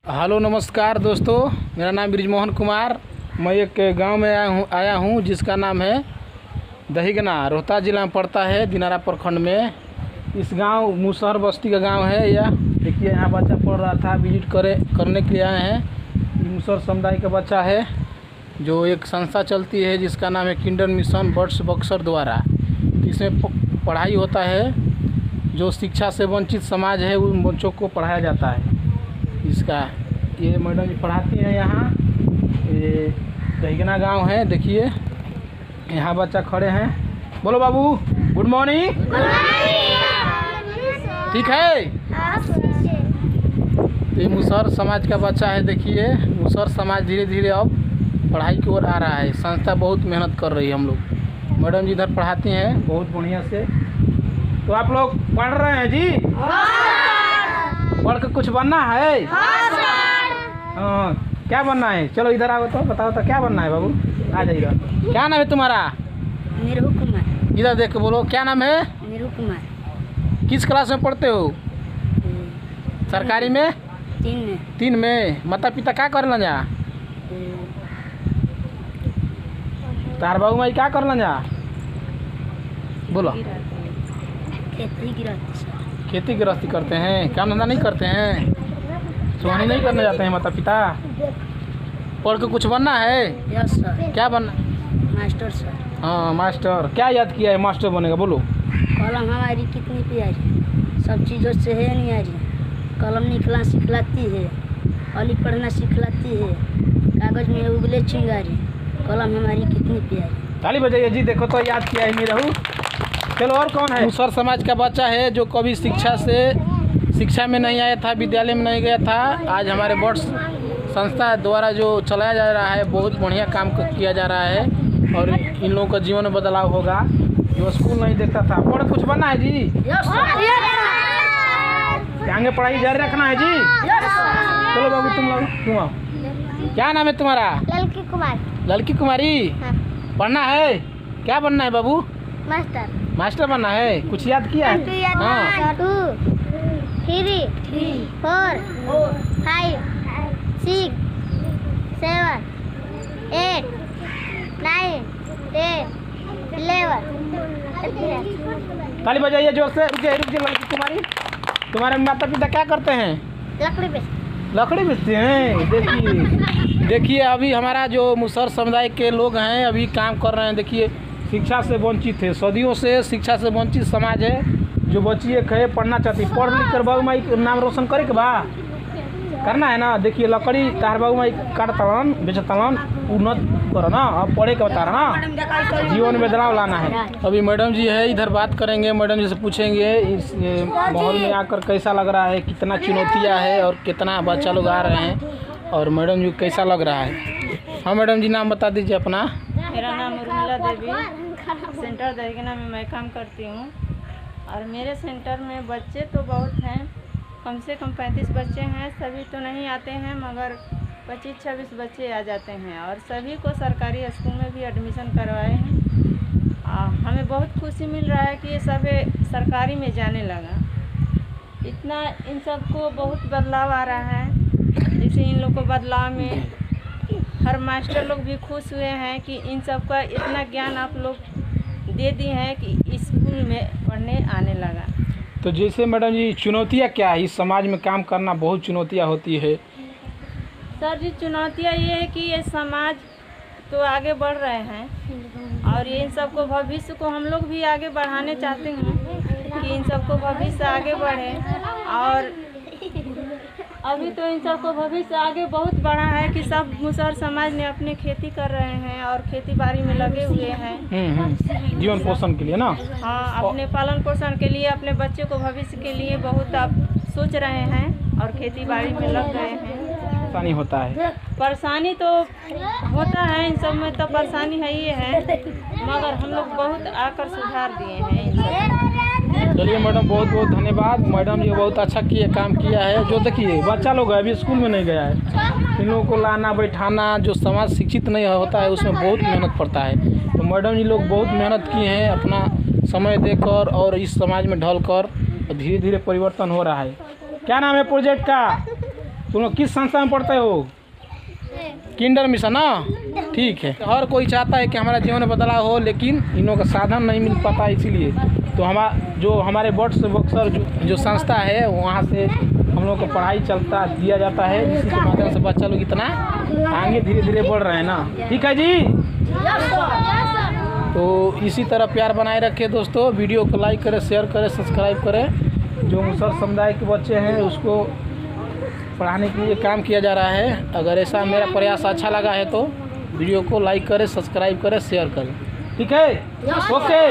Hello नमस्कार दोस्तों, मेरा नाम ब्रिजमोहन कुमार। मैं एक गांव में आया हूं जिसका नाम है दहीगना, रोहतास जिला में पड़ता है, दिनारा प्रखंड में। इस गांव मुसहर बस्ती का गांव है। यह देखिए, यहाँ बच्चा पढ़ रहा था, विजिट करने के लिए आए हैं। मुसहर समुदाय का बच्चा है, जो एक संस्था चलती है जिसका नाम है किंडर मिशन बर्ड्स बक्सर द्वारा। इसमें पढ़ाई होता है, जो शिक्षा से वंचित समाज है उन बच्चों को पढ़ाया जाता है। इसका ये मैडम जी पढ़ाती हैं यहाँ। ये दहीगना गांव है। देखिए, यहाँ बच्चा खड़े हैं। बोलो बाबू, गुड मॉर्निंग। ठीक है। ये मुसहर समाज का बच्चा है। देखिए, मुसहर समाज धीरे धीरे अब पढ़ाई की ओर आ रहा है। संस्था बहुत मेहनत कर रही है। हम लोग मैडम जी इधर पढ़ाती हैं बहुत बढ़िया से। तो आप लोग पढ़ रहे हैं जी? पढ़ के कुछ बनना है? हाँ, क्या बनना है? चलो इधर आओ तो बताओ तो क्या बनना है बाबू। आ जाइएगा। क्या नाम है तुम्हारा? नीरू कुमार। इधर देख के बोलो, क्या नाम है? नीरू कुमार। किस क्लास में पढ़ते हो? सरकारी में? 3 में। 3 में। माता पिता क्या कर जा? तार बाबू माई क्या कर जा? बोलो। खेती गृहस्थी करते हैं, काम धंधा नहीं करते हैं, सोहनी नहीं करने जाते हैं माता पिता। पढ़ के कुछ बनना है? Yes sir. क्या बनना? Master sir. हाँ मास्टर। क्या याद किया है मास्टर बनेगा? बोलो। कलम हमारी कितनी प्यारी, सब चीज़ों से है न्यारी। कलम निकला सिखलाती है, अली पढ़ना सिखलाती है, कागज में उगले चिंगारी। कलम हमारी कितनी प्यारी। ताली बजाइए जी। देखो तो याद किया है मेरा। चलो, और कौन है? मुसहर समाज का बच्चा है जो कभी शिक्षा में नहीं आया था, विद्यालय में नहीं गया था। आज हमारे बर्ड्स संस्था द्वारा जो चलाया जा रहा है, बहुत बढ़िया काम किया जा रहा है और इन लोगों का जीवन में बदलाव होगा। जो स्कूल नहीं देखता था, पढ़ कुछ बनना है जी? आगे पढ़ाई जारी रखना है जी? चलो बाबू, तुम आओ। क्या नाम है तुम्हारा? लड़की कुमार। लड़की कुमारी। हाँ। पढ़ना है? क्या बनना है बाबू? मास्टर। मास्टर बनना है। कुछ याद किया है? 2 3 4 5 6 7 8 9 10 11। ताली बजाइए जोर से। रुकिए लड़की कुमारी, तुम्हारे माता पिता क्या करते हैं? लकड़ी बेचते हैं। देखिए अभी हमारा जो मुसहर समुदाय के लोग हैं अभी काम कर रहे हैं। देखिए, शिक्षा से वंचित है, सदियों से शिक्षा से वंचित समाज है। जो बच्ची एक है पढ़ना चाहती, पढ़ लिख कर बाबू माई नाम रोशन करे के बा करना है ना। देखिए, लकड़ी तार बाबू माई काटतलन बेचतलन, उन्नत करो ना। अब पढ़े के बता रहा ना, जीवन में बदलाव लाना है। अभी मैडम जी है, इधर बात करेंगे। मैडम जी से पूछेंगे इस माहौल में आकर कैसा लग रहा है, कितना चुनौतियाँ है और कितना बच्चा लोग आ रहे हैं, और मैडम जी कैसा लग रहा है। हाँ मैडम जी, नाम बता दीजिए अपना। मेरा नाम उर्मिला देवी, सेंटर दहीगना में मैं काम करती हूँ। और मेरे सेंटर में बच्चे तो बहुत हैं, कम से कम 35 बच्चे हैं। सभी तो नहीं आते हैं, मगर 25-26 बच्चे आ जाते हैं। और सभी को सरकारी स्कूल में भी एडमिशन करवाए हैं। हमें बहुत खुशी मिल रहा है कि ये सब सरकारी में जाने लगा। इतना इन सबको बहुत बदलाव आ रहा है। जैसे इन लोग को बदलाव में हर मास्टर लोग भी खुश हुए हैं कि इन सब का इतना ज्ञान आप लोग दे दिए हैं कि स्कूल में पढ़ने आने लगा। तो जैसे मैडम जी, चुनौतियाँ क्या है? इस समाज में काम करना बहुत चुनौतियाँ होती है। सर जी, चुनौतियाँ ये है कि ये समाज तो आगे बढ़ रहे हैं और ये इन सबको भविष्य को हम लोग भी आगे बढ़ाने चाहते हैं कि इन सबको भविष्य आगे बढ़े। और अभी तो इन सबको भविष्य आगे बहुत बढ़ा है कि सब मुसहर समाज ने अपने खेती कर रहे हैं और खेती बाड़ी में लगे हुए हैं। जीवन पोषण के लिए ना। हाँ, अपने पालन पोषण के लिए, अपने बच्चे को भविष्य के लिए बहुत आप सोच रहे हैं और खेती बाड़ी में लग गए हैं। परेशानी होता है? परेशानी तो होता है, इन सब में तो परेशानी है ही है, मगर हम लोग बहुत आकर सुधार दिए हैं इन सब। चलिए मैडम, बहुत बहुत धन्यवाद। मैडम जी बहुत अच्छा काम किया है। जो देखिए, बच्चा लोग अभी स्कूल में नहीं गया है, इन लोगों को लाना बैठाना, जो समाज शिक्षित नहीं होता है उसमें बहुत मेहनत पड़ता है। तो मैडम जी लोग बहुत मेहनत किए हैं अपना समय देकर और इस समाज में ढल कर धीरे धीरे परिवर्तन हो रहा है। क्या नाम है प्रोजेक्ट का? तुम लोग किस संस्था में पढ़ते हो? किंडर मिशन ना, ठीक है। हर कोई चाहता है कि हमारा जीवन में बदलाव हो, लेकिन इन लोगों का साधन नहीं मिल पाता, इसीलिए तो हमारे बक्सर जो संस्था है वहाँ से हम लोग को पढ़ाई चलता दिया जाता है, इसी के माध्यम से बच्चा लोग इतना आगे धीरे धीरे बढ़ रहे हैं ना। ठीक है जी, तो इसी तरह प्यार बनाए रखें दोस्तों। वीडियो को लाइक करें, शेयर करें, सब्सक्राइब करें। जो मुसहर समुदाय के बच्चे हैं उसको पढ़ाने के लिए काम किया जा रहा है। अगर ऐसा मेरा प्रयास अच्छा लगा है तो वीडियो को लाइक करें, सब्सक्राइब करें, शेयर करें। ठीक है, ओके।